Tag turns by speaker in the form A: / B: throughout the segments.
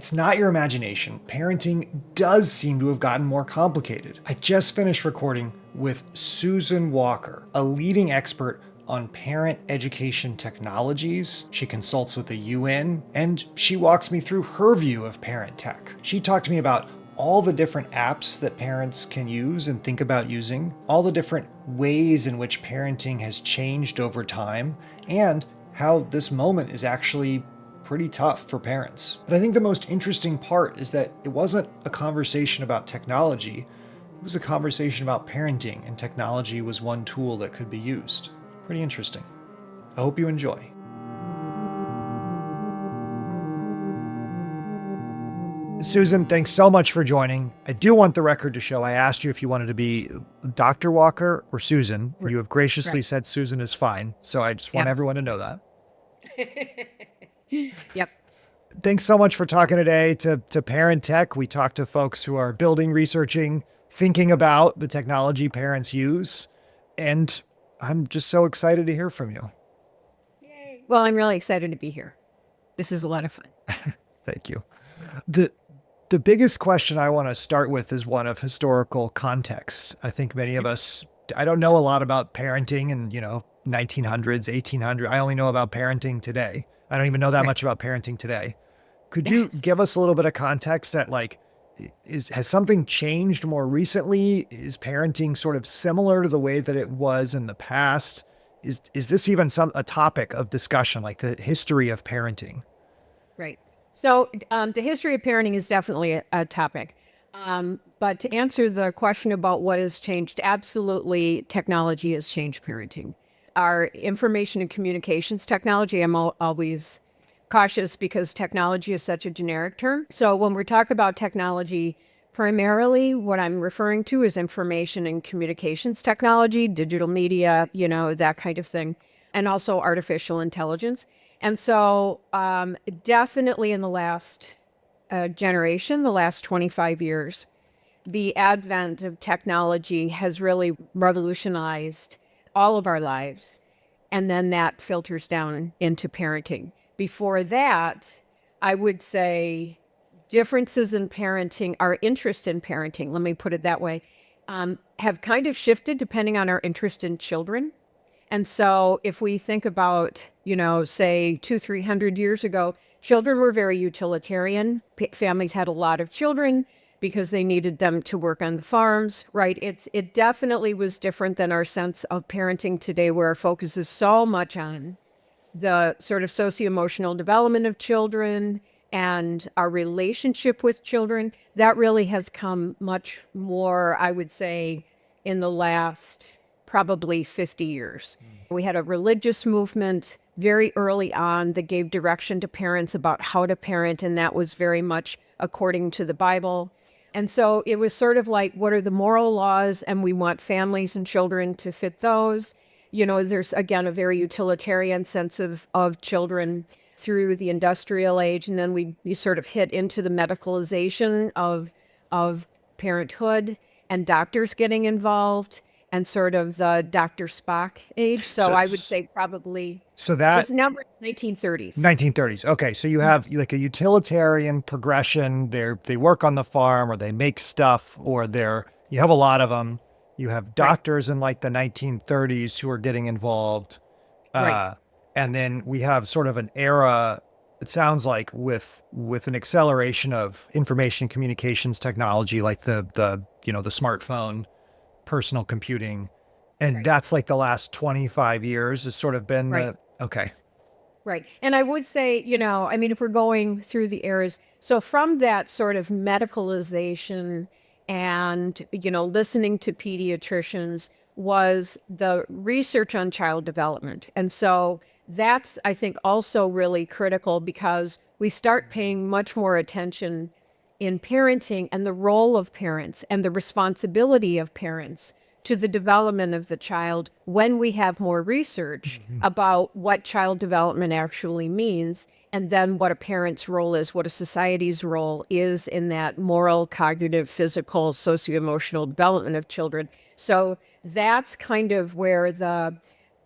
A: It's not your imagination. Parenting does seem to have gotten more complicated. I just finished recording with Susan Walker, a leading expert on parent education technologies. She consults with the UN, and she walks me through her view of parent tech. She talked to me about all the different apps that parents can use and think about using, all the different ways in which parenting has changed over time, and how this moment is actually pretty tough for parents. But I think the most interesting part is that it wasn't a conversation about technology, it was a conversation about parenting, and technology was one tool that could be used. Pretty interesting. I hope you enjoy. Susan, thanks so much for joining. I do want the record to show I asked you if you wanted to be Dr. Walker or Susan. You have graciously said Susan is fine, so I just want everyone to know that.
B: Yep.
A: Thanks so much for talking today to Parent Tech. We talked to folks who are building, researching, thinking about the technology parents use, and I'm just so excited to hear from you.
B: Yay. Well, I'm really excited to be here. This is a lot of fun.
A: Thank you. The biggest question I want to start with is one of historical context. I think many of us, I don't know a lot about parenting in, 1900s, 1800s. I only know about parenting today. I don't even know that much about parenting today. Could you give us a little bit of context that has something changed more recently? Is parenting sort of similar to the way that it was in the past? Is this even a topic of discussion, like the history of parenting?
B: Right. So the history of parenting is definitely a topic. But to answer the question about what has changed, absolutely, technology has changed parenting. Our information and communications technology, I'm always cautious because technology is such a generic term. So when we talk about technology, primarily what I'm referring to is information and communications technology, digital media, that kind of thing, and also artificial intelligence. And so definitely in the last generation, the last 25 years, the advent of technology has really revolutionized all of our lives. And then that filters down into parenting. Before that, I would say differences in parenting, our interest in parenting, let me put it that way, have kind of shifted depending on our interest in children. And so if we think about, say 200-300 years ago, children were very utilitarian. Families had a lot of children because they needed them to work on the farms, right? It definitely was different than our sense of parenting today, where our focus is so much on the sort of socio-emotional development of children and our relationship with children. That really has come much more, I would say, in the last probably 50 years. We had a religious movement very early on that gave direction to parents about how to parent, and that was very much according to the Bible. And so it was sort of like, what are the moral laws? And we want families and children to fit those. There's, again, a very utilitarian sense of children through the industrial age. And then we sort of hit into the medicalization of parenthood and doctors getting involved and sort of the Dr. Spock age. So I would say probably it's number 1930s.
A: 1930s. Okay. So you have like a utilitarian progression. They work on the farm, or they make stuff, or you have a lot of them. You have doctors in like the 1930s who are getting involved. And then we have sort of an era, it sounds like, with an acceleration of information communications technology, like the smartphone, personal computing. And that's like the last 25 years has sort of been okay.
B: Right. And I would say, if we're going through the eras, so from that sort of medicalization and, listening to pediatricians was the research on child development. And so that's, I think, also really critical because we start paying much more attention in parenting and the role of parents and the responsibility of parents to the development of the child when we have more research about what child development actually means, and then what a parent's role is, what a society's role is in that moral, cognitive, physical, socio-emotional development of children. So that's kind of where the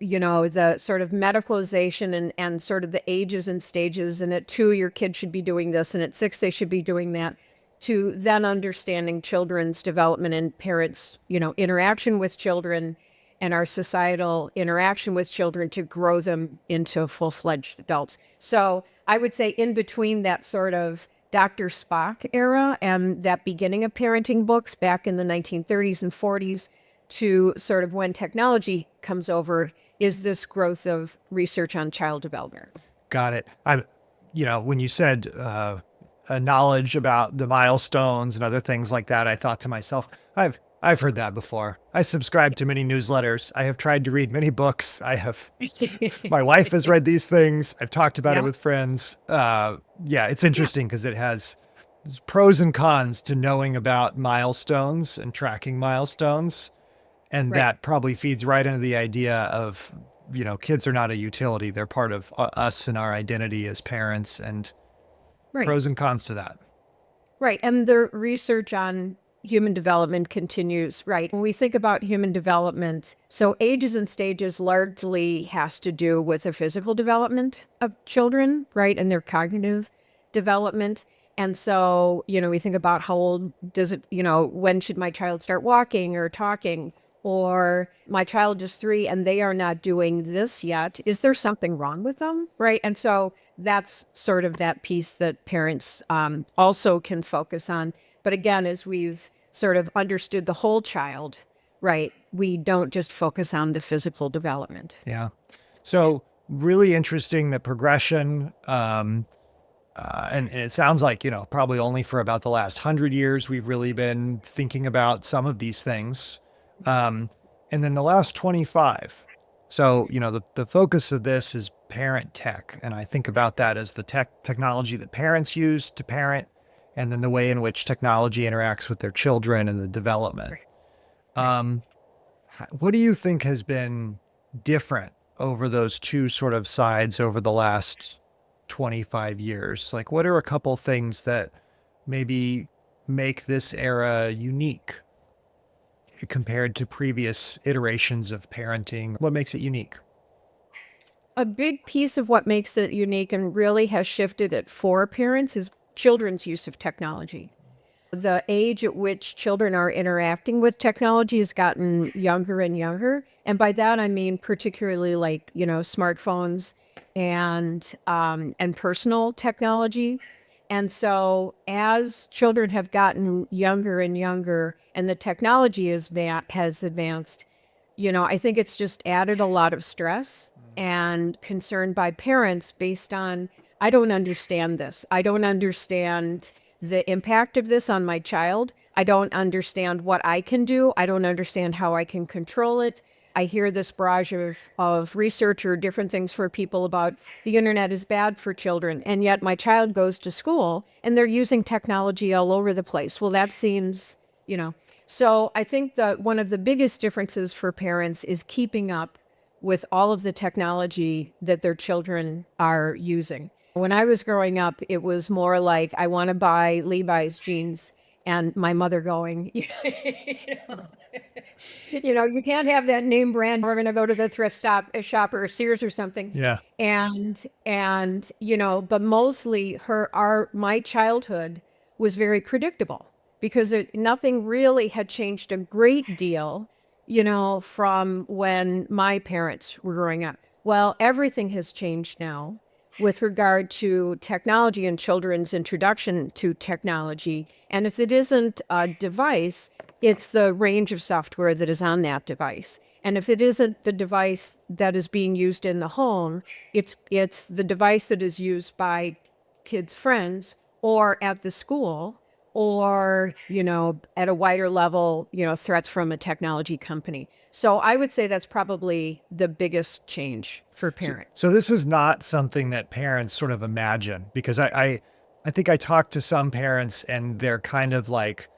B: the sort of medicalization and sort of the ages and stages. And at 2, your kid should be doing this, and at 6, they should be doing that, to then understanding children's development and parents, interaction with children and our societal interaction with children to grow them into full-fledged adults. So I would say in between that sort of Dr. Spock era and that beginning of parenting books back in the 1930s and 40s to sort of when technology comes over is this growth of research on child development.
A: Got it. When you said a knowledge about the milestones and other things like that, I thought to myself, I've heard that before. I subscribe to many newsletters. I have tried to read many books. My wife has read these things. I've talked about it with friends. It's interesting because it has pros and cons to knowing about milestones and tracking milestones. And that probably feeds right into the idea of, kids are not a utility. They're part of us and our identity as parents, and pros and cons to that.
B: Right. And the research on human development continues, right? When we think about human development, so ages and stages largely has to do with the physical development of children, right? And their cognitive development. And so, we think about how old does it, when should my child start walking or talking? Or my child is 3 and they are not doing this yet. Is there something wrong with them? Right. And so that's sort of that piece that parents also can focus on. But again, as we've sort of understood the whole child, right, we don't just focus on the physical development.
A: Yeah. So really interesting, the progression. And it sounds like, probably only for about the last 100 years, we've really been thinking about some of these things. And then the last 25. So, the focus of this is parent tech. And I think about that as the technology that parents use to parent, and then the way in which technology interacts with their children and the development. What do you think has been different over those two sort of sides over the last 25 years? Like, what are a couple things that maybe make this era unique compared to previous iterations of parenting? What makes it unique?
B: A big piece of what makes it unique and really has shifted it for parents is children's use of technology. The age at which children are interacting with technology has gotten younger and younger. And by that, I mean particularly like, smartphones and personal technology. And so as children have gotten younger and younger and the technology has advanced, I think it's just added a lot of stress and concern by parents based on, I don't understand this. I don't understand the impact of this on my child. I don't understand what I can do. I don't understand how I can control it. I hear this barrage of research or different things for people about the internet is bad for children. And yet my child goes to school and they're using technology all over the place. Well, that seems, So I think that one of the biggest differences for parents is keeping up with all of the technology that their children are using. When I was growing up, it was more like, I want to buy Levi's jeans, and my mother going, you can't have that name brand. We're going to go to the thrift shop or Sears or something.
A: Yeah.
B: And but mostly my childhood was very predictable because nothing really had changed a great deal, from when my parents were growing up. Well, everything has changed now with regard to technology and children's introduction to technology. And if it isn't a device, it's the range of software that is on that device. And if it isn't the device that is being used in the home, it's the device that is used by kids' friends or at the school or, at a wider level, threats from a technology company. So I would say that's probably the biggest change for parents.
A: So this is not something that parents sort of imagine, because I think I talked to some parents and they're kind of like,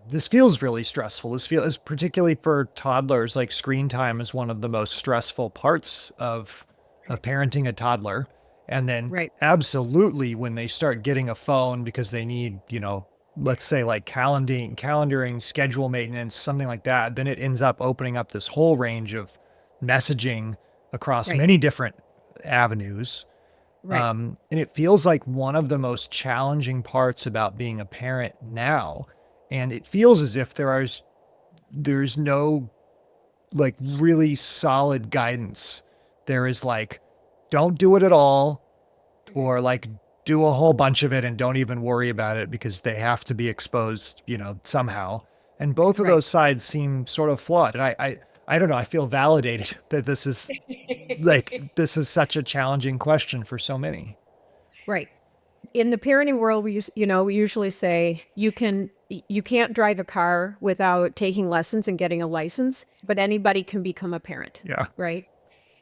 A: this feels really stressful. This feels, particularly for toddlers, like screen time is one of the most stressful parts of parenting a toddler. And then absolutely when they start getting a phone because they need, let's say like calendaring, schedule maintenance, something like that, then it ends up opening up this whole range of messaging across
B: Right.
A: many different avenues.
B: Right.
A: And it feels like one of the most challenging parts about being a parent now. And it feels as if there's no like really solid guidance. There is like, don't do it at all, or like do a whole bunch of it and don't even worry about it because they have to be exposed, somehow. And both of
B: Right.
A: those sides seem sort of flawed. And I don't know, I feel validated that this is such a challenging question for so many.
B: Right. In the parenting world, we usually say you can't drive a car without taking lessons and getting a license, but anybody can become a parent,
A: Yeah.
B: right?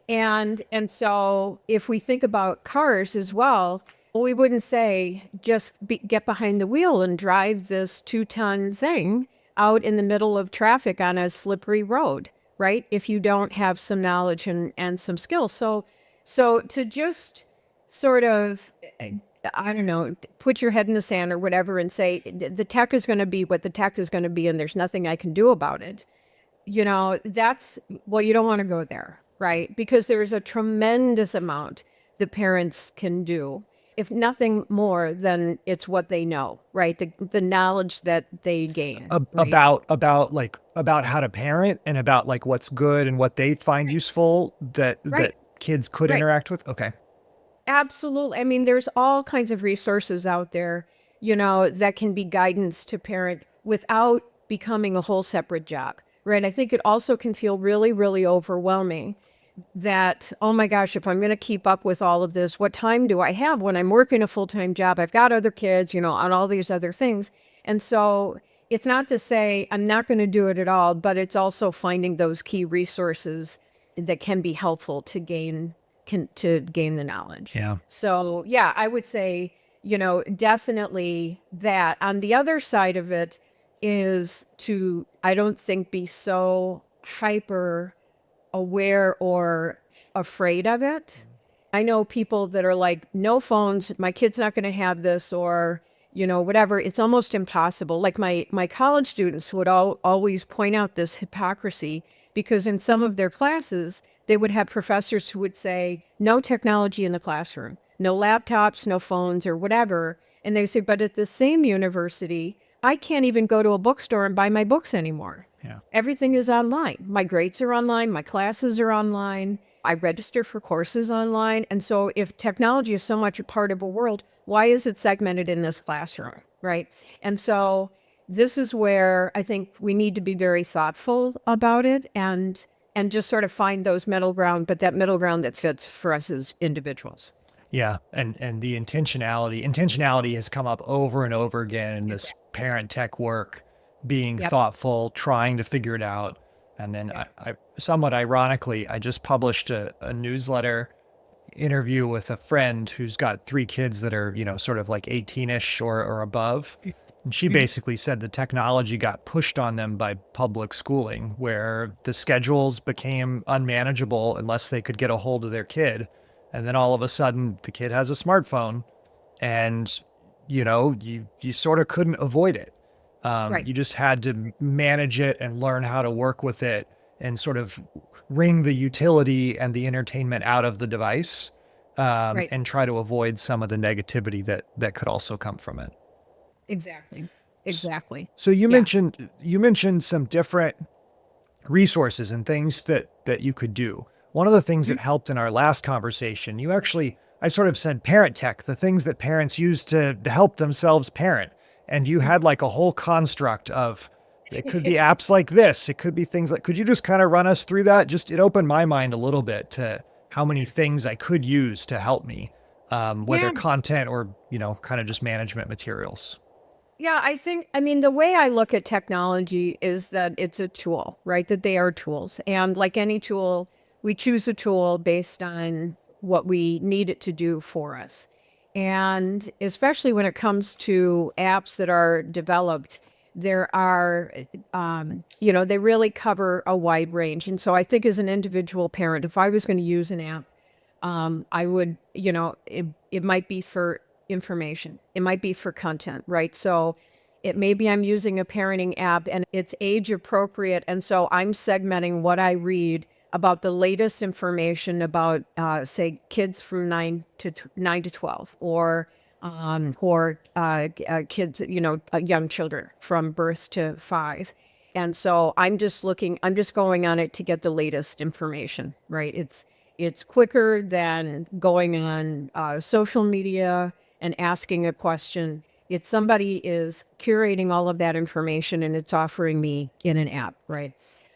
B: And so if we think about cars as well, we wouldn't say just get behind the wheel and drive this 2-ton thing out in the middle of traffic on a slippery road, right? If you don't have some knowledge and some skills. So to just sort of, I don't know, put your head in the sand or whatever and say the tech is going to be what the tech is going to be and there's nothing I can do about it. That's, well, you don't want to go there, right? Because there's a tremendous amount the parents can do. If nothing more than it's what they know, right? The knowledge that they gain, right?
A: About how to parent and about like what's good and what they find useful that
B: Right,
A: kids could
B: right.
A: interact with. Okay.
B: Absolutely. I mean, there's all kinds of resources out there, that can be guidance to parent without becoming a whole separate job, right? I think it also can feel really, really overwhelming that, oh my gosh, if I'm going to keep up with all of this, what time do I have when I'm working a full-time job? I've got other kids, on all these other things. And so it's not to say I'm not going to do it at all, but it's also finding those key resources that can be helpful to gain the knowledge.
A: Yeah.
B: So yeah, I would say, definitely that. On the other side of it is to, I don't think, be so hyper aware or afraid of it. I know people that are like, no phones, my kid's not going to have this, or, whatever. It's almost impossible. Like my college students would always point out this hypocrisy because in some of their classes, they would have professors who would say, no technology in the classroom, no laptops, no phones, or whatever. And they say, but at the same university, I can't even go to a bookstore and buy my books anymore.
A: Yeah.
B: Everything is online. My grades are online. My classes are online. I register for courses online. And so if technology is so much a part of a world, why is it segmented in this classroom, right? And so this is where I think we need to be very thoughtful about it and just sort of find those middle ground, but that middle ground that fits for us as individuals.
A: Yeah. And the intentionality has come up over and over again in this parent tech work, being
B: Yep.
A: thoughtful, trying to figure it out. And then I somewhat ironically, I just published a newsletter interview with a friend who's got 3 kids that are, sort of like 18-ish or above. And she basically said the technology got pushed on them by public schooling, where the schedules became unmanageable unless they could get a hold of their kid. And then all of a sudden, the kid has a smartphone, and you sort of couldn't avoid it.
B: Right.
A: You just had to manage it and learn how to work with it and sort of wring the utility and the entertainment out of the device,
B: Right.
A: and try to avoid some of the negativity that could also come from it.
B: Exactly. Exactly.
A: So
B: Yeah.
A: you mentioned some different resources and things that you could do. One of the things that helped in our last conversation, I sort of said parent tech, the things that parents use to help themselves parent. And you had like a whole construct of, it could be apps like this. It could be things like, could you just kind of run us through that? Just, it opened my mind a little bit to how many things I could use to help me, whether
B: Yeah.
A: content or, kind of just management materials.
B: Yeah, I mean, the way I look at technology is that it's a tool, right? That they are tools. And like any tool, we choose a tool based on what we need it to do for us. And especially when it comes to apps that are developed, there are, they really cover a wide range. And so I think as an individual parent, if I was going to use an app, I would, it might be for information. It might be for content, right? So it maybe I'm using a parenting app and it's age appropriate. And so I'm segmenting what I read about the latest information about, say, kids from 9 to 12, or kids, young children from birth to 5. And so I'm just going on it to get the latest information, right? It's quicker than going on social media and asking a question. It's somebody is curating all of that information and it's offering me in an app, right?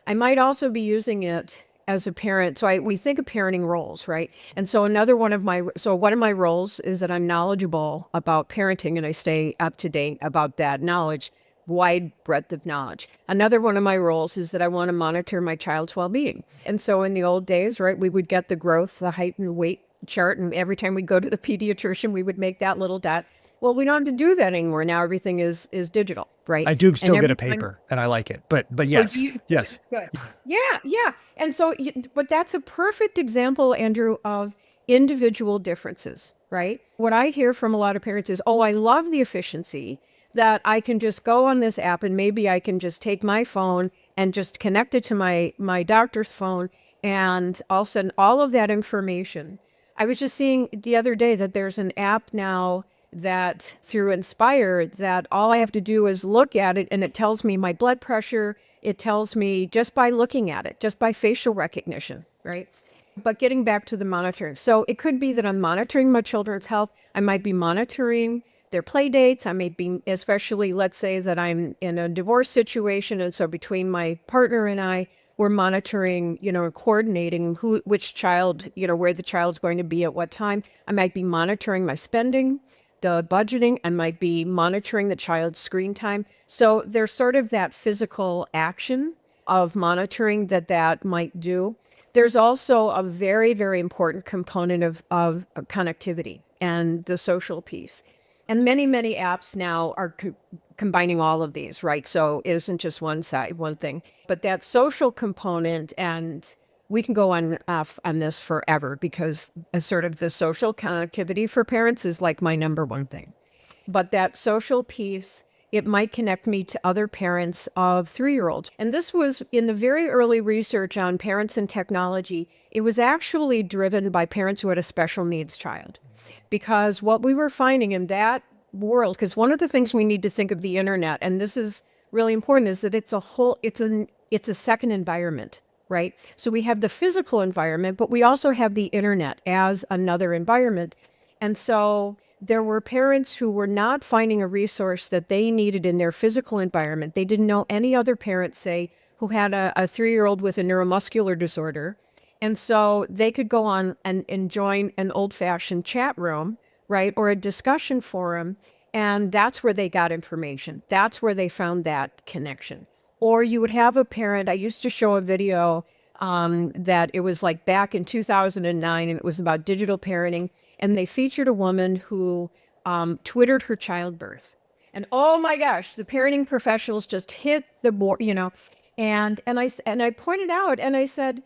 B: I might also be using it as a parent. So we think of parenting roles, right? And so one of my roles is that I'm knowledgeable about parenting and I stay up to date about that knowledge, wide breadth of knowledge. Another one of my roles is that I want to monitor my child's well-being. And so in the old days, right, we would get the growth, the height and weight chart. And every time we go to the pediatrician, we would make that little dot. Well, we don't have to do that anymore. Now everything is digital, right?
A: I do
B: And
A: still get a
B: every time
A: paper and I like it, but
B: well,
A: yes, yes.
B: good. Yeah, yeah. And so, but that's a perfect example, Andrew, of individual differences, right? What I hear from a lot of parents is, oh, I love the efficiency that I can just go on this app and maybe I can just take my phone and just connect it to my doctor's phone and I'll send all of that information. I was just seeing the other day that there's an app now that through Inspire that all I have to do is look at it and it tells me my blood pressure. It tells me just by looking at it, just by facial recognition, right? But getting back to the monitoring. So it could be that I'm monitoring my children's health. I might be monitoring their play dates. I may be, especially let's say that I'm in a divorce situation. And so between my partner and I, we're monitoring, and coordinating which child, where the child's going to be at what time. I might be monitoring my spending, the budgeting. I might be monitoring the child's screen time. So there's sort of that physical action of monitoring that might do. There's also a very, very important component of connectivity and the social piece. And many, many apps now are combining all of these, right? So it isn't just one thing, but that social component, and we can go on off on this forever because sort of the social connectivity for parents is like my number one thing. But that social piece, it might connect me to other parents of 3-year-olds. And this was in the very early research on parents and technology. It was actually driven by parents who had a special needs child. Because what we were finding in that world, because one of the things we need to think of the internet, and this is really important, is that it's a second environment, right? So we have the physical environment, but we also have the internet as another environment. And so there were parents who were not finding a resource that they needed in their physical environment. They didn't know any other parent, say, who had a 3-year-old with a neuromuscular disorder. And so they could go on and join an old-fashioned chat room, right, or a discussion forum, and that's where they got information. That's where they found that connection. Or you would have a parent, I used to show a video that it was like back in 2009, and it was about digital parenting, and they featured a woman who Twittered her childbirth. And oh my gosh, the parenting professionals just hit the board, and I pointed out and I said,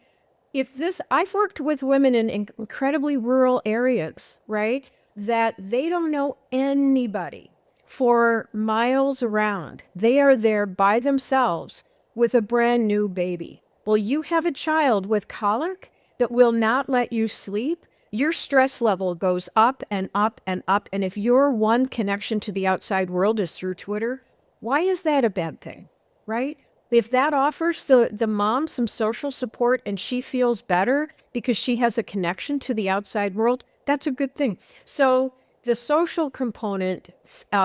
B: I've worked with women in incredibly rural areas, right? That they don't know anybody for miles around. They are there by themselves with a brand new baby. Well, you have a child with colic that will not let you sleep. Your stress level goes up and up and up. And if your one connection to the outside world is through Twitter, why is that a bad thing, right? If that offers the mom some social support and she feels better because she has a connection to the outside world, that's a good thing. So the social component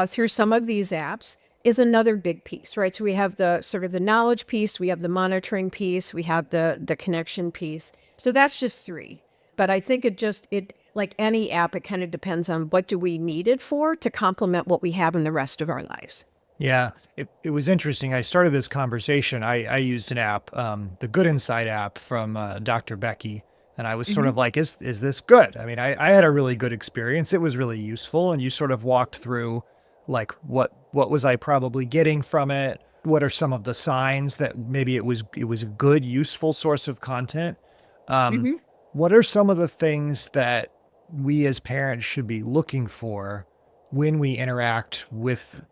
B: through some of these apps is another big piece, right? So we have the sort of the knowledge piece, we have the monitoring piece, we have the connection piece. So that's just 3. But I think it like any app, it kind of depends on what do we need it for to complement what we have in the rest of our lives.
A: Yeah, it was interesting. I started this conversation. I used an app, the Good Insight app from Dr. Becky, and I was sort of like, is this good? I mean, I had a really good experience. It was really useful, and you sort of walked through, like, what was I probably getting from it? What are some of the signs that maybe it was a good, useful source of content?
B: Mm-hmm.
A: What are some of the things that we as parents should be looking for when we interact with,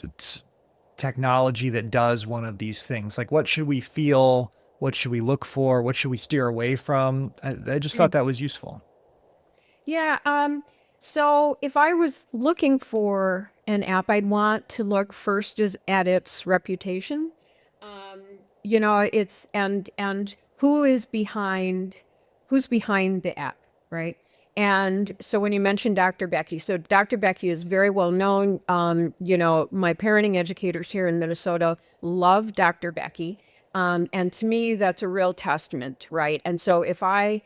A: it's technology that does one of these things? Like, what should we feel What should we look for? What should we steer away from? I just thought that was useful.
B: Yeah. So if I was looking for an app, I'd want to look first is at its reputation. Um, it's and who's behind the app, right? And so when you mentioned Dr. Becky, so Dr. Becky is very well known. My parenting educators here in Minnesota love Dr. Becky. And to me, that's a real testament, right? And so if the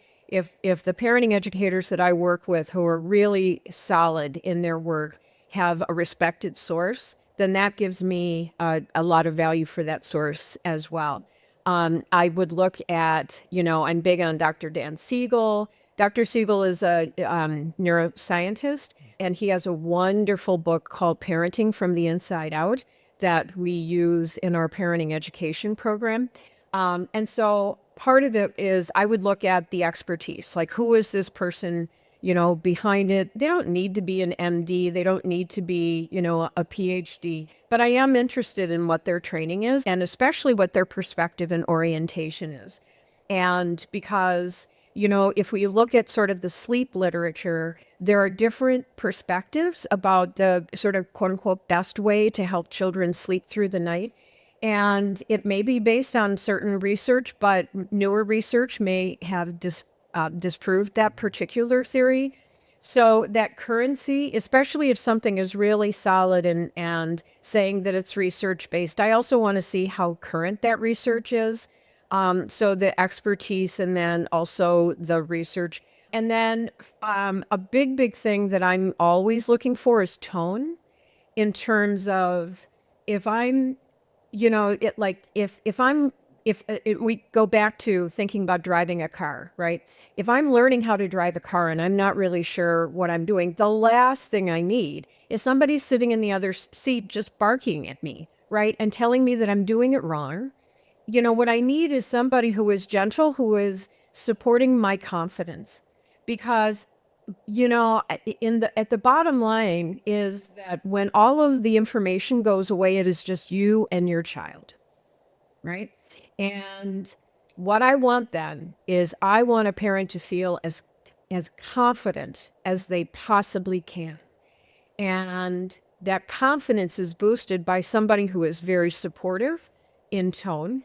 B: parenting educators that I work with who are really solid in their work have a respected source, then that gives me a lot of value for that source as well. I would look at, I'm big on Dr. Dan Siegel. Dr. Siegel is a neuroscientist, and he has a wonderful book called Parenting from the Inside Out that we use in our parenting education program. And so part of it is I would look at the expertise, like who is this person, behind it. They don't need to be an MD. They don't need to be, a PhD, but I am interested in what their training is and especially what their perspective and orientation is. And because, if we look at sort of the sleep literature, there are different perspectives about the sort of quote unquote best way to help children sleep through the night. And it may be based on certain research, but newer research may have disproved that particular theory. So that currency, especially if something is really solid and saying that it's research based, I also want to see how current that research is. So the expertise and then also the research. And then a big thing that I'm always looking for is tone in terms of if I'm it like if I'm if we go back to thinking about driving a car, right? If I'm learning how to drive a car and I'm not really sure what I'm doing, the last thing I need is somebody sitting in the other seat just barking at me, right? And telling me that I'm doing it wrong. What I need is somebody who is gentle, who is supporting my confidence. Because at the bottom line is that when all of the information goes away, it is just you and your child, right? And what I want then is I want a parent to feel as confident as they possibly can. And that confidence is boosted by somebody who is very supportive in tone,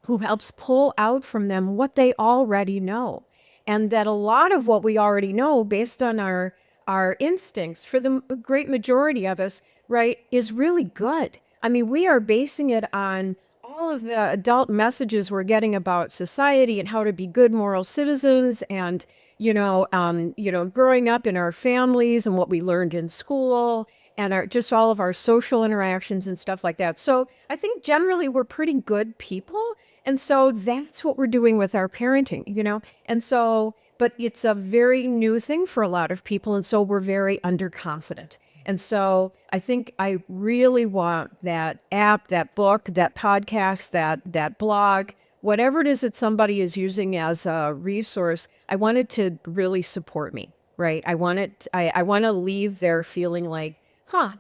B: who helps pull out from them what they already know. And that a lot of what we already know based on our instincts for the great majority of us, right, is really good. I mean, we are basing it on all of the adult messages we're getting about society and how to be good moral citizens and growing up in our families and what we learned in school and just all of our social interactions and stuff like that. So I think generally we're pretty good people. And so that's what we're doing with our parenting. And so, but it's a very new thing for a lot of people. And so we're very underconfident. And so I think I really want that app, that book, that podcast, that blog, whatever it is that somebody is using as a resource, I want it to really support me, right? I want to leave there feeling like,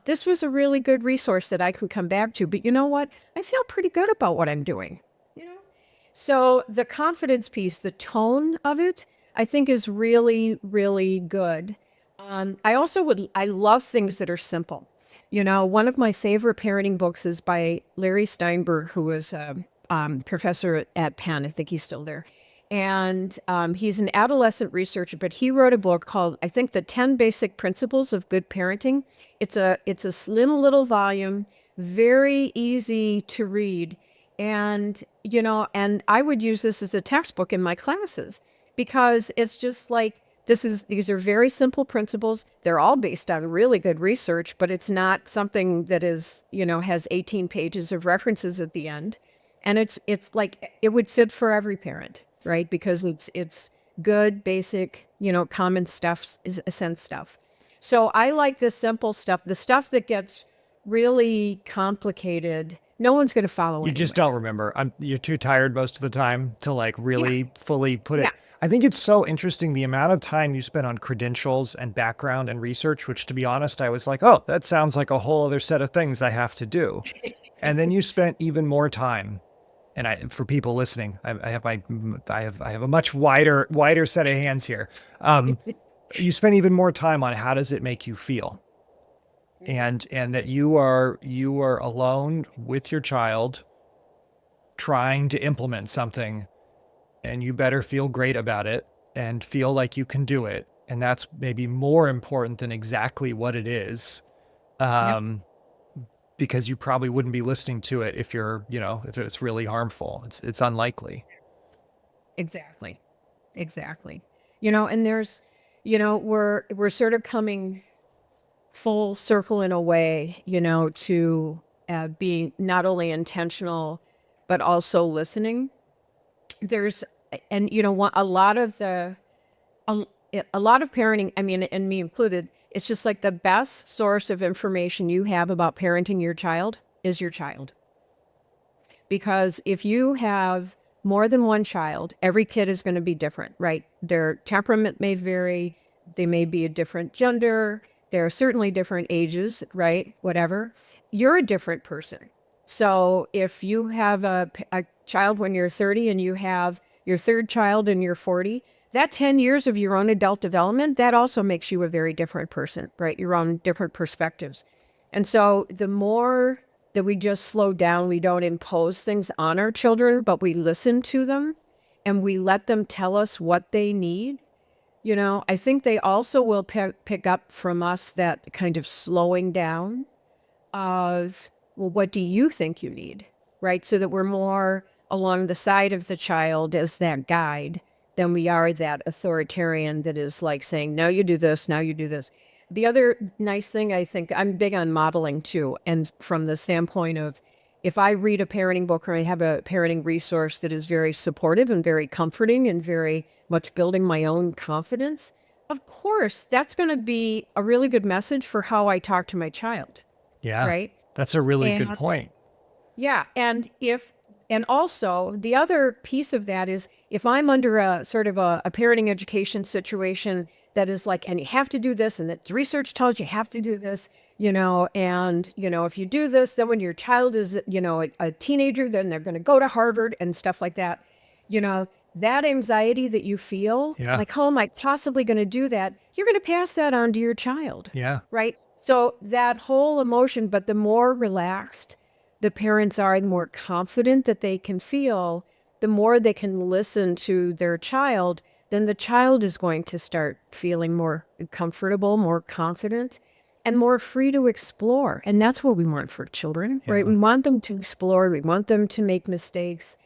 B: this was a really good resource that I can come back to. But you know what? I feel pretty good about what I'm doing. So the confidence piece, the tone of it, I think is really, really good. I love things that are simple. One of my favorite parenting books is by Larry Steinberg, who was a professor at Penn. I think he's still there. And he's an adolescent researcher, but he wrote a book called, I think, The 10 Basic Principles of Good Parenting. It's a slim little volume, very easy to read. And I would use this as a textbook in my classes because it's just like these are very simple principles. They're all based on really good research, but it's not something that is, has 18 pages of references at the end. And it's like it would sit for every parent, right? Because it's good, basic, common stuff, sense stuff. So I like the simple stuff, the stuff that gets really complicated. No one's going to follow
A: You
B: anyway.
A: just don't remember. You're too tired most of the time to like really fully put it.
B: Yeah.
A: I think it's so interesting the amount of time you spend on credentials and background and research, which to be honest, I was like, oh, that sounds like a whole other set of things I have to do. And then you spent even more time and for people listening, I have a much wider set of hands here. You spend even more time on how does it make you feel, and that you are alone with your child trying to implement something, and you better feel great about it and feel like you can do it. And that's maybe more important than exactly what it is.
B: Yep.
A: Um, because you probably wouldn't be listening to it if if it's really harmful. It's unlikely.
B: Exactly. Exactly. And there's, we're sort of coming full circle in a way, to being not only intentional, but also listening. There's, and a lot of a, a lot of parenting, I mean, and me included, it's just like the best source of information you have about parenting your child is your child. Because if you have more than one child, every kid is going to be different, right? Their temperament may vary. They may be a different gender. There are certainly different ages, right? Whatever. You're a different person. So if you have a child when you're 30 and you have your third child and you're 40, that 10 years of your own adult development, that also makes you a very different person, right? Your own different perspectives. And so the more that we just slow down, we don't impose things on our children, but we listen to them and we let them tell us what they need. I think they also will pick up from us that kind of slowing down of, well, what do you think you need? Right? So that we're more along the side of the child as that guide than we are that authoritarian that is like saying, now you do this, now you do this. The other nice thing, I think, I'm big on modeling too. And from the standpoint of, if I read a parenting book or I have a parenting resource that is very supportive and very comforting and very much building my own confidence, of course, that's going to be a really good message for how I talk to my child,
A: Yeah,
B: right?
A: that's a really good
B: And
A: point.
B: yeah, and also the other piece of that is if I'm under a sort of a parenting education situation that is like, and you have to do this, and that the research tells you have to do this, and if you do this, then when your child is, a teenager, then they're going to go to Harvard and stuff like that. You know, that anxiety that you feel,
A: Yeah,
B: like, how am I possibly going to do that? You're going to pass that on to your child,
A: yeah,
B: right? So that whole emotion, but the more relaxed the parents are, the more confident that they can feel, the more they can listen to their child, then the child is going to start feeling more comfortable, more confident, and more free to explore. And that's what we want for children, right?
A: yeah.
B: We want them to explore, we want them to make mistakes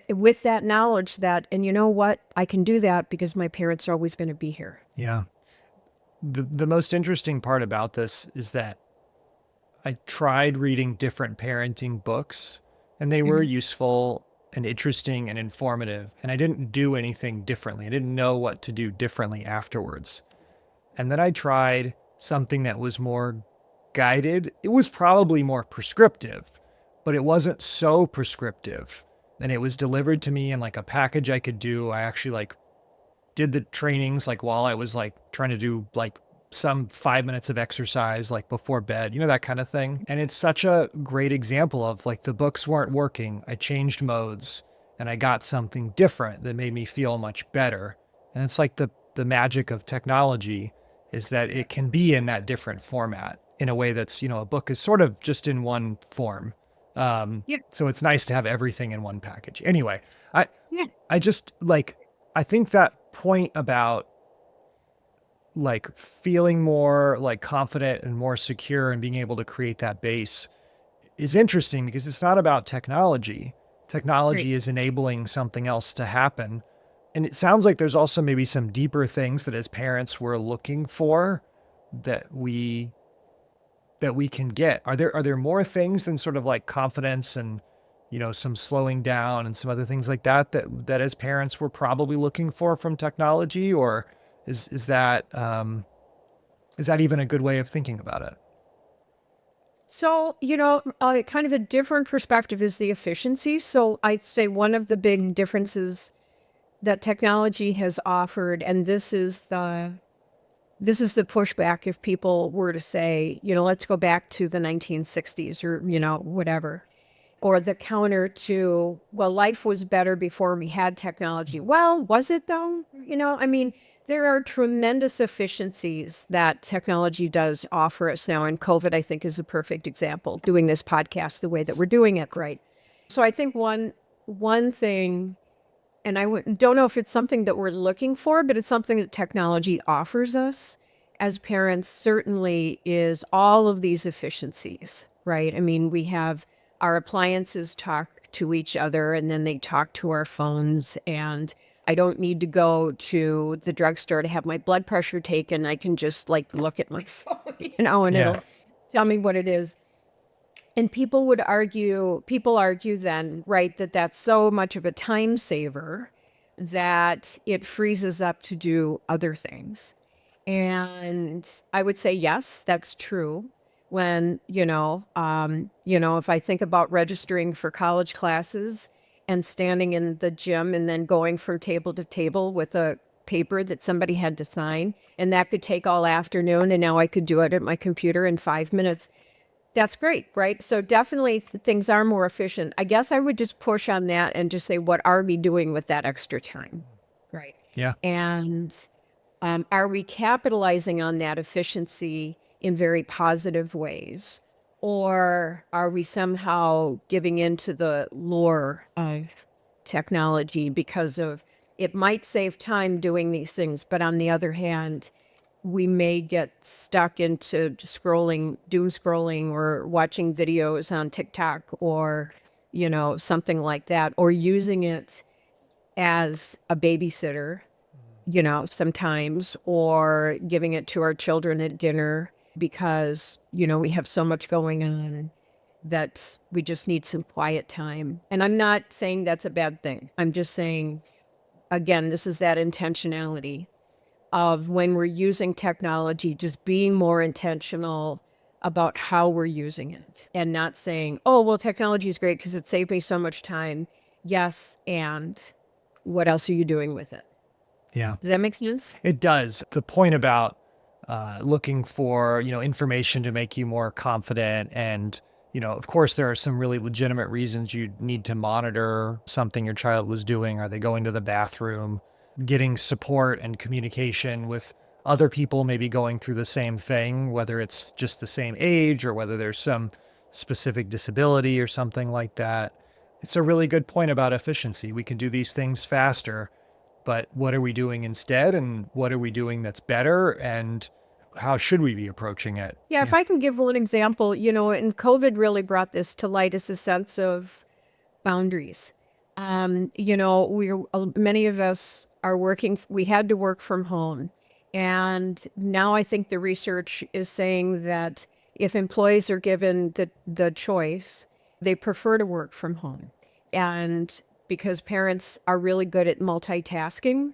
B: with that knowledge that, and you know what? I can do that because my parents are always going to be here.
A: Yeah. The most interesting part about this is that I tried reading different parenting books, and they were
B: Mhm.
A: useful and interesting and informative, and I didn't do anything differently. I didn't know what to do differently afterwards. And then I tried something that was more guided. It was probably more prescriptive, but it wasn't so prescriptive. And it was delivered to me in like a package I could do. I actually like did the trainings like while I was like trying to do like some 5 minutes of exercise like before bed, that kind of thing. And it's such a great example of like the books weren't working. I changed modes and I got something different that made me feel much better. And it's like the magic of technology is that it can be in that different format in a way that's, a book is sort of just in one form.
B: Yeah,
A: So it's nice to have everything in one package. Anyway, I
B: yeah.
A: I just like I think that point about like feeling more like confident and more secure and being able to create that base is interesting because it's not about technology.
B: Great.
A: Technology is enabling something else to happen. And it sounds like there's also maybe some deeper things that as parents we're looking for that we can get. Are there more things than sort of like confidence and some slowing down and some other things like that as parents we're probably looking for from technology, or is that even a good way of thinking about it?
B: So, kind of a different perspective is the efficiency. So, I'd say one of the big differences that technology has offered, and this is the pushback if people were to say, let's go back to the 1960s or, whatever. or the counter to, well, life was better before we had technology. Well, was it though? I mean, there are tremendous efficiencies that technology does offer us now. And COVID, I think, is a perfect example, doing this podcast the way that we're doing it, right? So I think one thing, and don't know if it's something that we're looking for, but it's something that technology offers us as parents, certainly, is all of these efficiencies, right? I mean, we have our appliances talk to each other, and then they talk to our phones, and I don't need to go to the drugstore to have my blood pressure taken. I can just like look at my phone, and
A: Yeah.
B: it'll tell me what it is. And people argue then, right, that that's so much of a time saver that it frees us up to do other things. And I would say, yes, that's true. When, if I think about registering for college classes and standing in the gym and then going from table to table with a paper that somebody had to sign, and that could take all afternoon, and now I could do it at my computer in 5 minutes. That's great, right? So definitely things are more efficient. I guess I would just push on that and just say, what are we doing with that extra time? Right.
A: Yeah.
B: And are we capitalizing on that efficiency in very positive ways? Or are we somehow giving into the lure of technology because of it might save time doing these things, but on the other hand, we may get stuck into doom scrolling or watching videos on TikTok or, something like that, or using it as a babysitter, sometimes, or giving it to our children at dinner because, we have so much going on that we just need some quiet time. And I'm not saying that's a bad thing. I'm just saying, again, this is that intentionality of when we're using technology, just being more intentional about how we're using it and not saying, oh, well, technology is great because it saved me so much time. Yes. And what else are you doing with it?
A: Yeah.
B: Does that make sense?
A: It does. The point about looking for, information to make you more confident. And, of course, there are some really legitimate reasons you need to monitor something your child was doing. Are they going to the bathroom? Getting support and communication with other people maybe going through the same thing, whether it's just the same age or whether there's some specific disability or something like that. It's a really good point about efficiency. We can do these things faster, but what are we doing instead? And what are we doing that's better? And how should we be approaching it?
B: Yeah, if I can give one example, and COVID really brought this to light is a sense of boundaries. Many of us are working, we had to work from home. And now I think the research is saying that if employees are given the choice, they prefer to work from home. And because parents are really good at multitasking,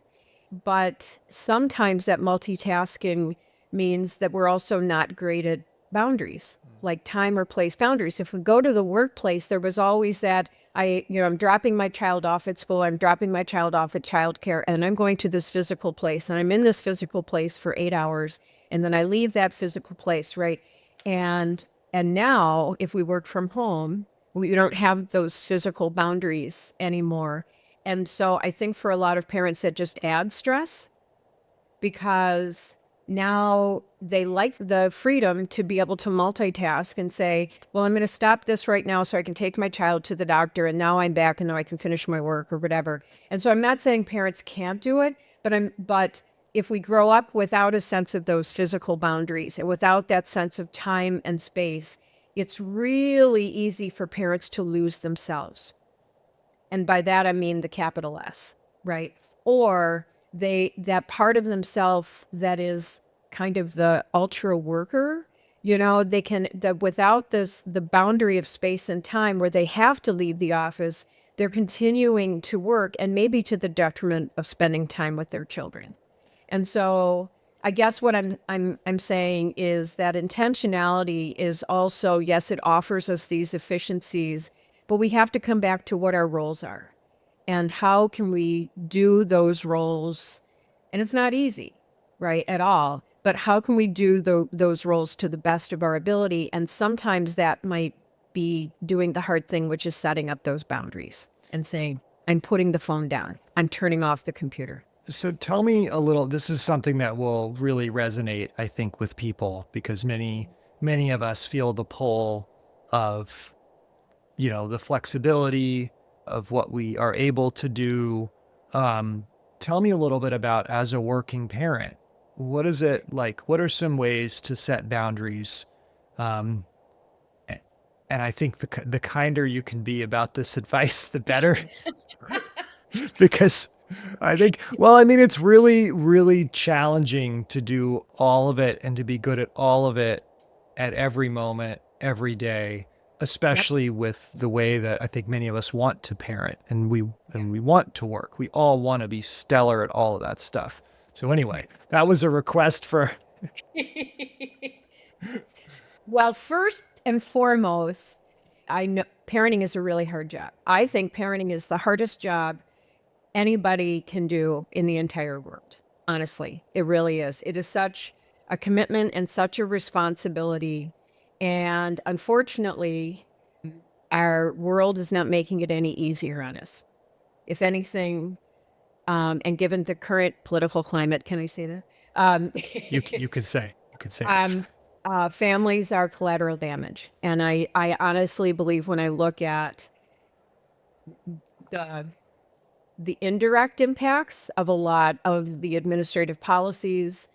B: but sometimes that multitasking means that we're also not great at boundaries, like time or place boundaries. If we go to the workplace, there was always that I'm dropping my child off at school, I'm dropping my child off at childcare, and I'm going to this physical place, and I'm in this physical place for 8 hours, and then I leave that physical place, right? And now, if we work from home, we don't have those physical boundaries anymore. And so I think for a lot of parents, that just adds stress because now they like the freedom to be able to multitask and say, well, I'm going to stop this right now so I can take my child to the doctor, and now I'm back and now I can finish my work or whatever. And so I'm not saying parents can't do it, but if we grow up without a sense of those physical boundaries and without that sense of time and space, it's really easy for parents to lose themselves. And by that, I mean the capital S, right? Or that part of themselves that is kind of the ultra worker, without the boundary of space and time where they have to leave the office, they're continuing to work and maybe to the detriment of spending time with their children. And so I guess what I'm saying is that intentionality is also, yes, it offers us these efficiencies, but we have to come back to what our roles are and how can we do those roles. And it's not easy, right, at all. But how can we do those roles to the best of our ability? And sometimes that might be doing the hard thing, which is setting up those boundaries and saying, I'm putting the phone down. I'm turning off the computer.
A: So tell me a little, this is something that will really resonate, I think, with people because many of us feel the pull of, the flexibility of what we are able to do. Tell me a little bit about as a working parent, what is it like? What are some ways to set boundaries? Um, and I think the kinder you can be about this advice, the better. Because I think, well, I mean, it's really, really challenging to do all of it and to be good at all of it at every moment, every day,
B: Yep.
A: especially with the way that I think many of us want to parent and we want to work. We all want to be stellar at all of that stuff. So anyway, that was a request for
B: Well, first and foremost, I know parenting is a really hard job. I think parenting is the hardest job anybody can do in the entire world. Honestly, it really is. It is such a commitment and such a responsibility. And unfortunately, our world is not making it any easier on us. If anything, and given the current political climate, can I say that?
A: you could say it.
B: Families are collateral damage. And I honestly believe when I look at the indirect impacts of a lot of the administrative policies,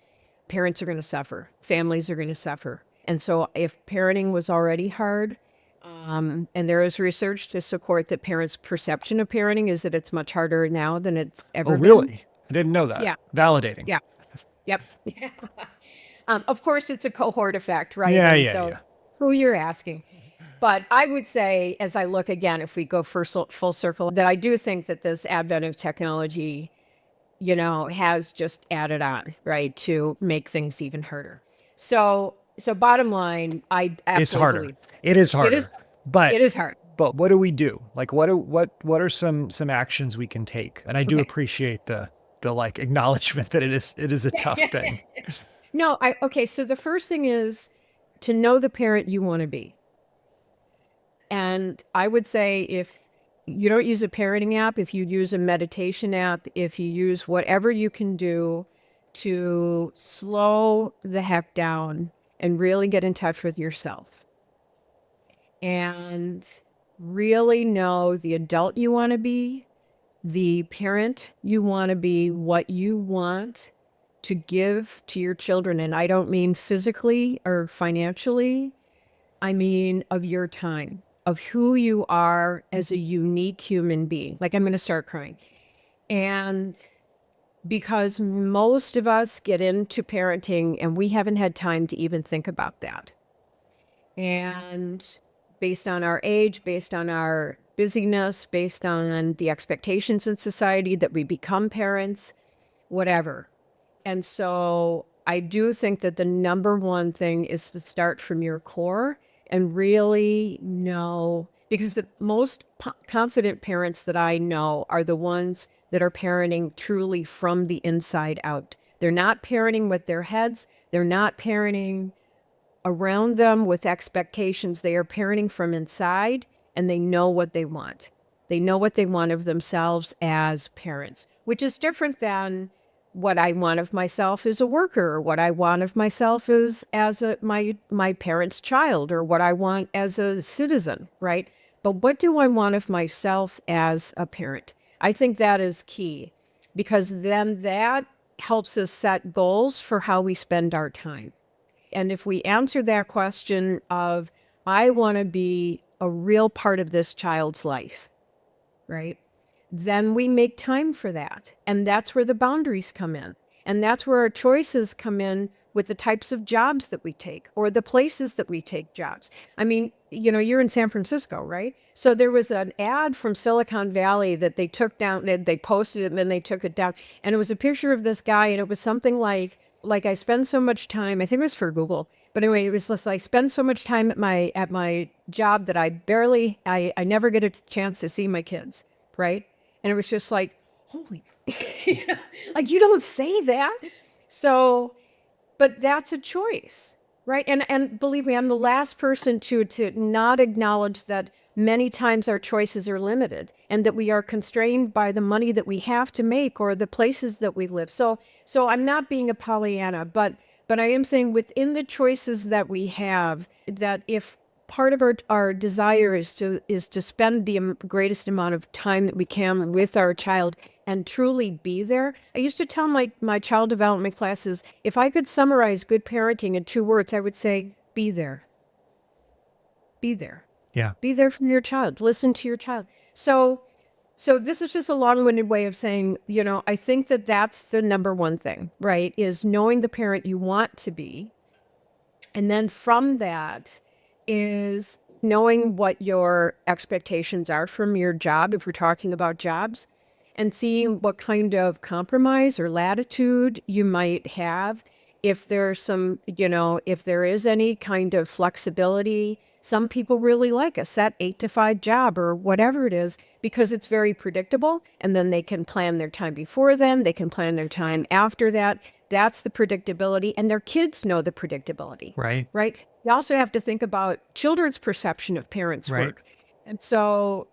B: parents are going to suffer, families are going to suffer. And so if parenting was already hard, and there is research to support that parents' perception of parenting is that it's much harder now than it's ever
A: Oh,
B: been.
A: really? I didn't know that.
B: Yeah.
A: Validating.
B: Yeah. Yep. Of course, it's a cohort effect, right?
A: Yeah,
B: And
A: yeah,
B: so
A: yeah.
B: who you're asking. But I would say, as I look again, if we go full circle, that I do think that this advent of technology, has just added on, right, to make things even harder. So bottom line, I
A: It's
B: absolutely
A: harder.
B: believe
A: It is
B: it is
A: harder. But
B: it is hard.
A: what do we do? Like what are some actions we can take? And I do
B: Okay.
A: appreciate the like acknowledgement that it is a tough thing.
B: No, okay, so the first thing is to know the parent you want to be. And I would say if you don't use a parenting app, if you use a meditation app, if you use whatever you can do to slow the heck down and really get in touch with yourself and really know the adult you want to be, the parent you want to be, what you want to give to your children. And I don't mean physically or financially, I mean of your time, of who you are as a unique human being. Like, I'm going to start crying. And because most of us get into parenting and we haven't had time to even think about that. And based on our age, based on our busyness, based on the expectations in society that we become parents, whatever. And so I do think that the number one thing is to start from your core and really know, because the most confident parents that I know are the ones that are parenting truly from the inside out. They're not parenting with their heads. They're not parenting around them with expectations. They are parenting from inside, and they know what they want. They know what they want of themselves as parents, which is different than what I want of myself as a worker, or what I want of myself as my parent's child, or what I want as a citizen, right? But what do I want of myself as a parent? I think that is key, because then that helps us set goals for how we spend our time. And if we answer that question of, I want to be a real part of this child's life, right? Then we make time for that. And that's where the boundaries come in. And that's where our choices come in with the types of jobs that we take or the places that we take jobs. I mean, you're in San Francisco, right? So there was an ad from Silicon Valley that they took down, they posted it and then they took it down. And it was a picture of this guy, and it was something like I spend so much time, I think it was for Google, but anyway, it was just like, spend so much time at my job that I never get a chance to see my kids, right? And it was just like, holy, like, you don't say that. So, but that's a choice. Right. And believe me, I'm the last person to not acknowledge that many times our choices are limited and that we are constrained by the money that we have to make or the places that we live. So I'm not being a Pollyanna, but I am saying within the choices that we have, that if part of our desire is to spend the greatest amount of time that we can with our child and truly be there. I used to tell my child development classes, if I could summarize good parenting in 2 words, I would say, be there. Be there.
A: Yeah.
B: Be there for your child. Listen to your child. So this is just a long-winded way of saying, I think that that's the number one thing, right? Is knowing the parent you want to be. And then from that is knowing what your expectations are from your job, if we're talking about jobs, and seeing what kind of compromise or latitude you might have. If there's if there is any kind of flexibility, some people really like a set 8 to 5 job or whatever it is because it's very predictable. And then they can plan their time before them. They can plan their time after that. That's the predictability. And their kids know the predictability,
A: Right.
B: right? You also have to think about children's perception of parents'
A: Right.
B: work. And so,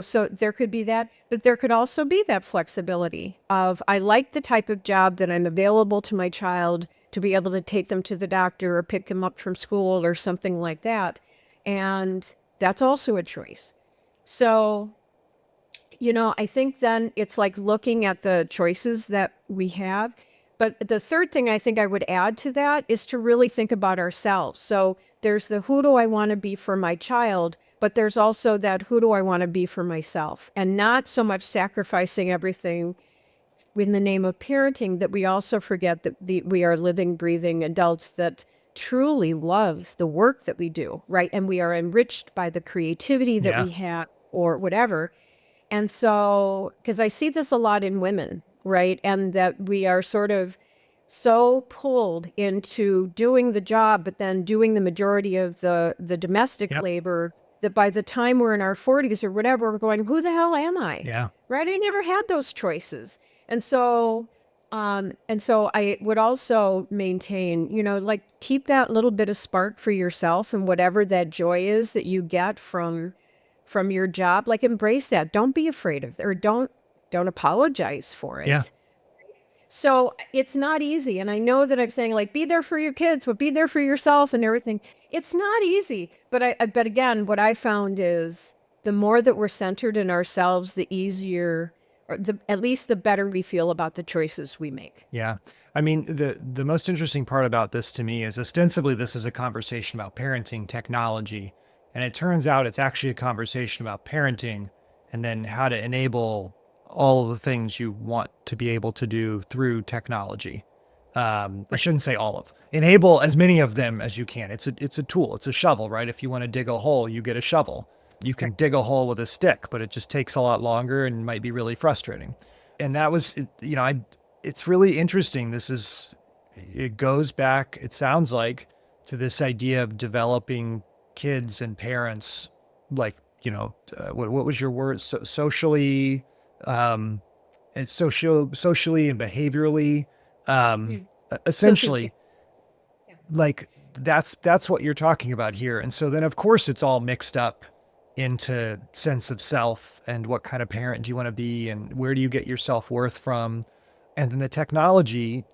B: so there could be that, but there could also be that flexibility of, I like the type of job that I'm available to my child to be able to take them to the doctor or pick them up from school or something like that. And that's also a choice. So, I think then it's like looking at the choices that we have. But the third thing I think I would add to that is to really think about ourselves. So there's the who do I want to be for my child, but there's also that who do I want to be for myself, and not so much sacrificing everything in the name of parenting that we also forget that we are living, breathing adults that truly love the work that we do, right? And we are enriched by the creativity that
A: Yeah.
B: we have or whatever. And so, because I see this a lot in women, right? And that we are sort of so pulled into doing the job, but then doing the majority of the domestic
A: Yep.
B: labor, that by the time we're in our 40s or whatever, we're going, who the hell am I?
A: Yeah.
B: Right? I never had those choices. And so I would also maintain, like keep that little bit of spark for yourself, and whatever that joy is that you get from your job, like embrace that. Don't be afraid of it, or don't apologize for
A: Yeah.
B: it. So it's not easy. And I know that I'm saying like be there for your kids, but be there for yourself and everything. It's not easy. But again, what I found is the more that we're centered in ourselves, the easier, or at least the better we feel about the choices we make.
A: Yeah. I mean, the most interesting part about this to me is ostensibly this is a conversation about parenting technology. And it turns out it's actually a conversation about parenting and then how to enable all of the things you want to be able to do through technology. I shouldn't say all of. Enable as many of them as you can. It's a tool. It's a shovel, right? If you want to dig a hole, you get a shovel. You can dig a hole with a stick, but it just takes a lot longer and might be really frustrating. And that was, it's really interesting. It goes back, it sounds like, to this idea of developing kids and parents, like, what was your word? Socially, and socially and behaviorally, um,
B: Mm.
A: essentially,
B: Yeah.
A: like that's what you're talking about here. And so then of course it's all mixed up into sense of self and what kind of parent do you want to be and where do you get your self-worth from. And then the technology,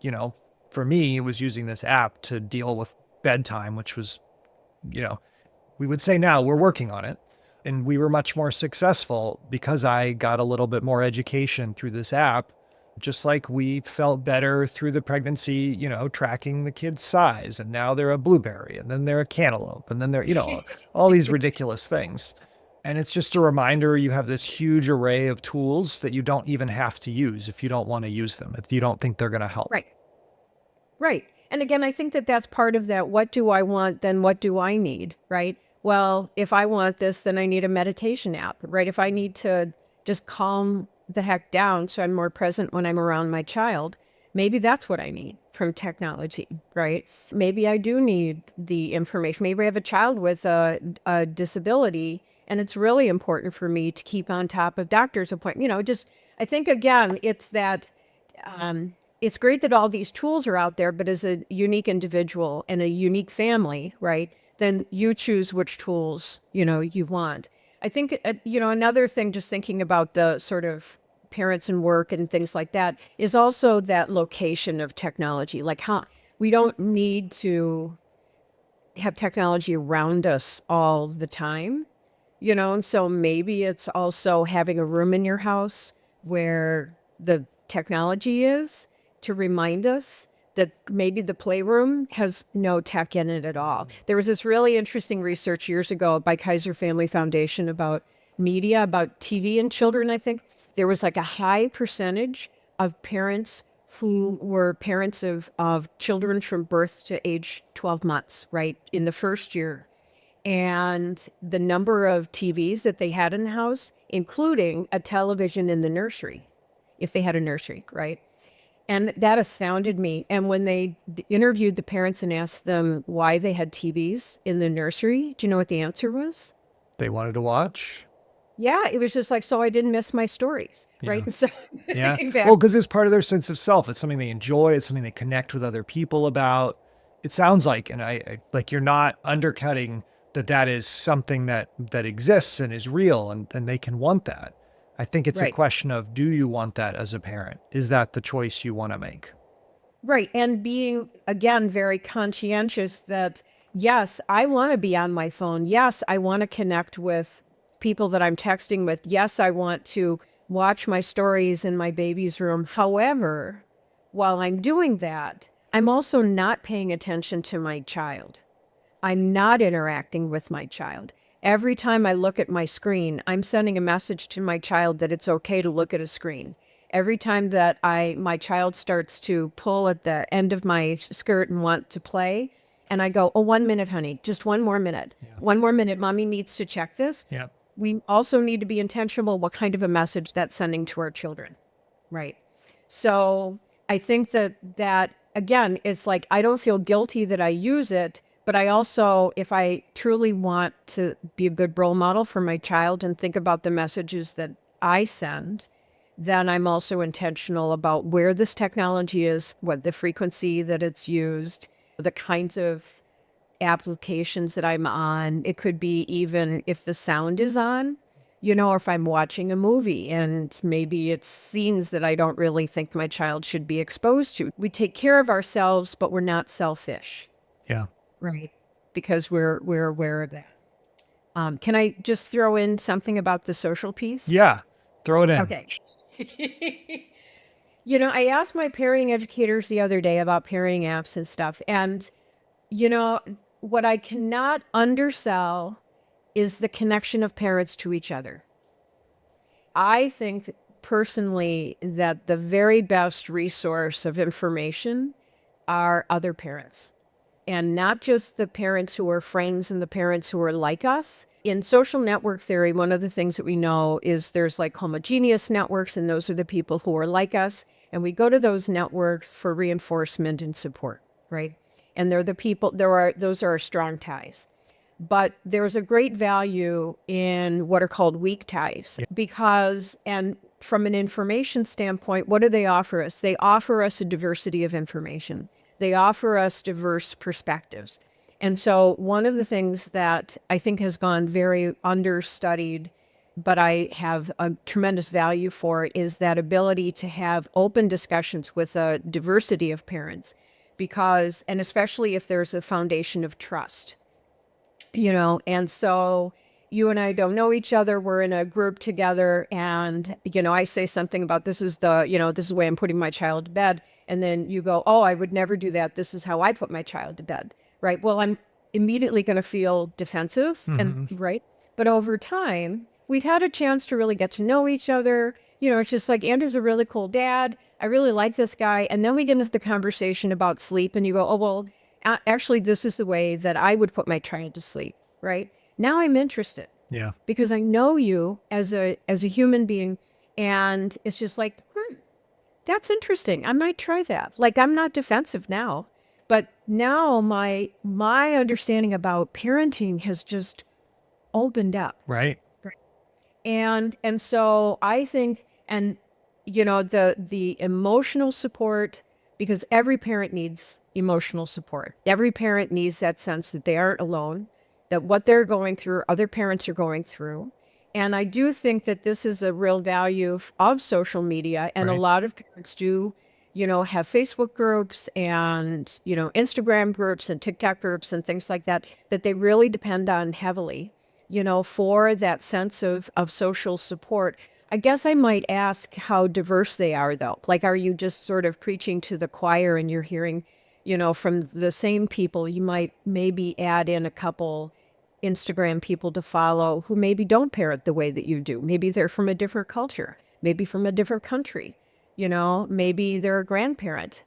A: for me, was using this app to deal with bedtime, which was, we would say now we're working on it. And we were much more successful because I got a little bit more education through this app, just like we felt better through the pregnancy, tracking the kid's size. And now they're a blueberry and then they're a cantaloupe and then they're, all these ridiculous things. And it's just a reminder you have this huge array of tools that you don't even have to use if you don't want to use them, if you don't think they're going to help.
B: Right. Right. And again, I think that that's part of that. What do I want? Then what do I need? Right. Well, if I want this, then I need a meditation app, right? If I need to just calm the heck down so I'm more present when I'm around my child, maybe that's what I need from technology, right? Maybe I do need the information. Maybe I have a child with a disability, and it's really important for me to keep on top of doctor's appointment. I think, again, it's that it's great that all these tools are out there, but as a unique individual and a unique family, right, then you choose which tools, you want. I think, another thing, just thinking about the sort of parents and work and things like that, is also that location of technology. Like, how we don't need to have technology around us all the time, and so maybe it's also having a room in your house where the technology is, to remind us that maybe the playroom has no tech in it at all. There was this really interesting research years ago by Kaiser Family Foundation about media, about TV and children, I think. There was like a high percentage of parents who were parents of children from birth to age 12 months, right, in the first year. And the number of TVs that they had in the house, including a television in the nursery, if they had a nursery, right? And that astounded me. And when they interviewed the parents and asked them why they had TVs in the nursery, do you know what the answer was?
A: They wanted to watch.
B: Yeah, it was just like, so I didn't miss my stories, right?
A: Yeah.
B: So,
A: Yeah.
B: back,
A: Well, because it's part of their sense of self. It's something they enjoy. It's something they connect with other people about. It sounds like, and I like, you're not undercutting that is something that exists and is real, and they can want that. I think it's a
B: right.
A: question of, do you want that as a parent? Is that the choice you want to make?
B: Right. And being, again, very conscientious that, yes, I want to be on my phone. Yes, I want to connect with people that I'm texting with. Yes, I want to watch my stories in my baby's room. However, while I'm doing that, I'm also not paying attention to my child. I'm not interacting with my child. Every time I look at my screen, I'm sending a message to my child that it's okay to look at a screen. Every time that my child starts to pull at the end of my skirt and want to play, and I go, oh, 1 minute, honey, just 1 more minute.
A: Yeah.
B: 1 more minute, mommy needs to check this.
A: Yeah.
B: We also need to be intentional what kind of a message that's sending to our children, right? So I think that again, it's like, I don't feel guilty that I use it, but I also, if I truly want to be a good role model for my child and think about the messages that I send, then I'm also intentional about where this technology is, what the frequency that it's used, the kinds of applications that I'm on. It could be even if the sound is on, or if I'm watching a movie and maybe it's scenes that I don't really think my child should be exposed to. We take care of ourselves, but we're not selfish.
A: Yeah.
B: Right. Because we're aware of that. Can I just throw in something about the social piece?
A: Yeah. Throw it in.
B: Okay. I asked my parenting educators the other day about parenting apps and stuff. And, what I cannot undersell is the connection of parents to each other. I think personally that the very best resource of information are other parents. And not just the parents who are friends and the parents who are like us. In social network theory, one of the things that we know is there's like homogeneous networks, and those are the people who are like us. And we go to those networks for reinforcement and support, right? And they're the people, those are our strong ties. But there's a great value in what are called weak ties because, and from an information standpoint, what do they offer us? They offer us a diversity of information. They offer us diverse perspectives. And so one of the things that I think has gone very understudied, but I have a tremendous value for, is that ability to have open discussions with a diversity of parents because, and especially if there's a foundation of trust, and so you and I don't know each other. We're in a group together and, I say something about this is the way I'm putting my child to bed. And then you go, oh, I would never do that. This is how I put my child to bed. Right. Well, I'm immediately going to feel defensive and right. But over time, we've had a chance to really get to know each other. It's just like, Andrew's a really cool dad. I really like this guy. And then we get into the conversation about sleep and you go, oh, well, actually, this is the way that I would put my child to sleep. Right. Now I'm interested.
A: Yeah.
B: Because I know you as a human being. And it's just like, that's interesting. I might try that. Like, I'm not defensive now, but now my understanding about parenting has just opened up.
A: Right.
B: Right. And so I think, and the emotional support, because every parent needs emotional support. Every parent needs that sense that they aren't alone, that what they're going through, other parents are going through. And I do think that this is a real value of social media. And a
A: Right.
B: lot of parents do, have Facebook groups and, Instagram groups and TikTok groups and things like that, that they really depend on heavily, for that sense of social support. I guess I might ask how diverse they are, though. Like, are you just sort of preaching to the choir and you're hearing, from the same people? You might maybe add in a couple Instagram people to follow who maybe don't parent the way that you do. Maybe they're from a different culture, maybe from a different country, maybe they're a grandparent,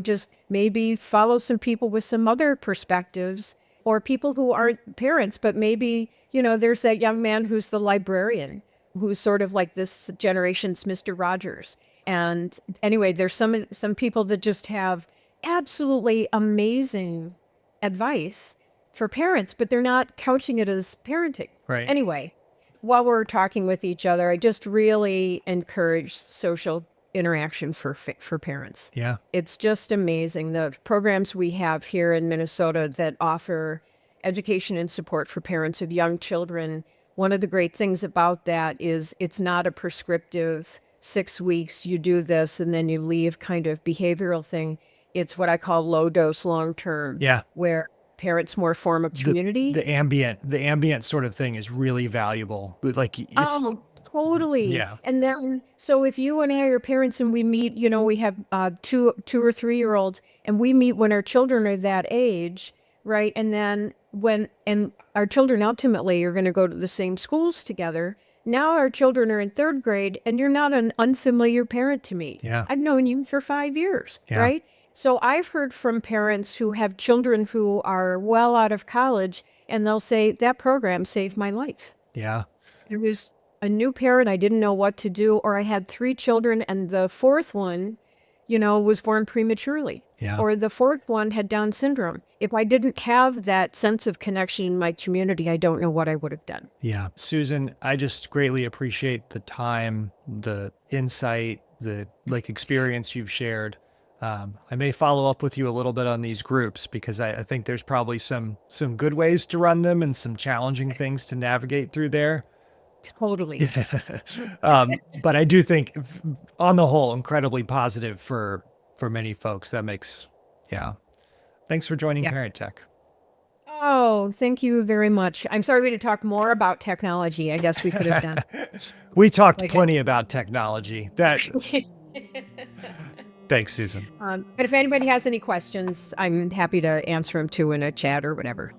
B: just maybe follow some people with some other perspectives or people who aren't parents, but maybe, there's that young man who's the librarian, who's sort of like this generation's Mr. Rogers. And anyway, there's some people that just have absolutely amazing advice for parents, but they're not couching it as parenting.
A: Right.
B: Anyway, while we're talking with each other, I just really encourage social interaction for parents.
A: Yeah.
B: It's just amazing the programs we have here in Minnesota that offer education and support for parents of young children. One of the great things about that is it's not a prescriptive 6 weeks, you do this and then you leave kind of behavioral thing. It's what I call low dose, long term.
A: Yeah.
B: Where parents more form a community.
A: The ambient sort of thing is really valuable. Like it's
B: Totally.
A: Yeah.
B: And then, so if you and I are parents and we meet, we have 2 or 3 year olds, and we meet when our children are that age, right? And then and our children ultimately are going to go to the same schools together. Now our children are in 3rd grade, and you're not an unfamiliar parent to me.
A: Yeah.
B: I've known you for 5 years,
A: Yeah.
B: right? So I've heard from parents who have children who are well out of college, and they'll say, that program saved my life.
A: Yeah.
B: There was a new parent, I didn't know what to do, or I had 3 children, and the 4th one, was born prematurely.
A: Yeah.
B: Or the 4th one had Down syndrome. If I didn't have that sense of connection in my community, I don't know what I would have done.
A: Yeah. Susan, I just greatly appreciate the time, the insight, the experience you've shared. I may follow up with you a little bit on these groups because I think there's probably some good ways to run them and some challenging things to navigate through there.
B: Totally.
A: But I do think on the whole, incredibly positive for many folks. That makes, yeah. Thanks for joining
B: Yes.
A: Parent Tech.
B: Oh, thank you very much. I'm sorry we didn't talk more about technology. I guess we could have done.
A: We talked plenty about technology. Thanks, Susan.
B: But if anybody has any questions, I'm happy to answer them too in a chat or whatever.